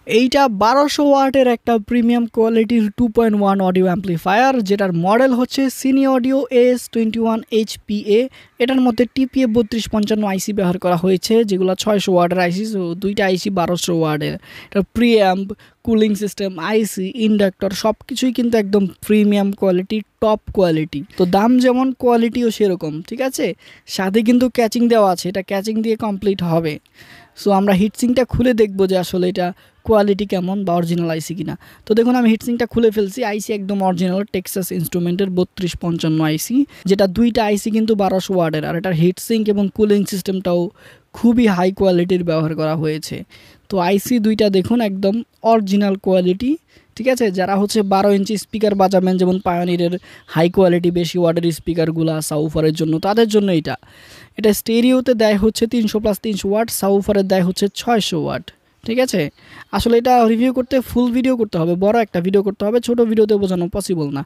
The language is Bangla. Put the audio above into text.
এইটা 1200 ওয়াটের একটা প্রিমিয়াম কোয়ালিটির 2.1 অডিও অ্যাম্প্লিফায়ার, যেটার মডেল হচ্ছে সিনি অডিও AS21HPA। এটার মধ্যে TPA 3255 আইসি ব্যবহার করা হয়েছে, যেগুলো 600 ওয়াটের আইসি। সো দুইটা আইসি 1200 ওয়াটের। এটা প্রিঅ্যাম্প, কুলিং সিস্টেম, আইসি, ইন্ডাক্টর সব কিছুই কিন্তু একদম প্রিমিয়াম কোয়ালিটি, টপ কোয়ালিটি। তো দাম যেমন, কোয়ালিটিও সেরকম, ঠিক আছে। সাথে কিন্তু ক্যাচিং দেওয়া আছে, এটা ক্যাচিং দিয়ে কমপ্লিট হবে। সো আমরা হিটসিংটা খুলে দেখবো যে আসলে এটা কোয়ালিটি কেমন বা অরিজিনাল আইসি কিনা। তো দেখুন আমি হিটসিংটা খুলে ফেলছি। আইসি একদম অরিজিনাল টেক্সাস ইনস্ট্রুমেন্টের 3255 আইসি, যেটা দুইটা আইসি কিন্তু 1200 ওয়াটের। আর এটার হিটসিং এবং কুলিং সিস্টেমটাও খুবই হাই কোয়ালিটির ব্যবহার করা হয়েছে। তো আইসি দুইটা দেখুন একদম অরিজিনাল কোয়ালিটি, ঠিক আছে। যারা হচ্ছে 12 ইঞ্চি স্পিকার বাজাবেন, যেমন পায়োনিরের হাই কোয়ালিটি বেশি ওয়াটের স্পিকারগুলো সাউফারের জন্য, তাদের জন্য এটা স্টেরিওতে দেয় হচ্ছে 300+300 ওয়াট, সাউফারে দেয় হচ্ছে 600 ওয়াট, ঠিক আছে। আসলে এটা রিভিউ করতে ফুল ভিডিও করতে হবে, বড় একটা ভিডিও করতে হবে, ছোট ভিডিওতে বোঝানো পসিবল না।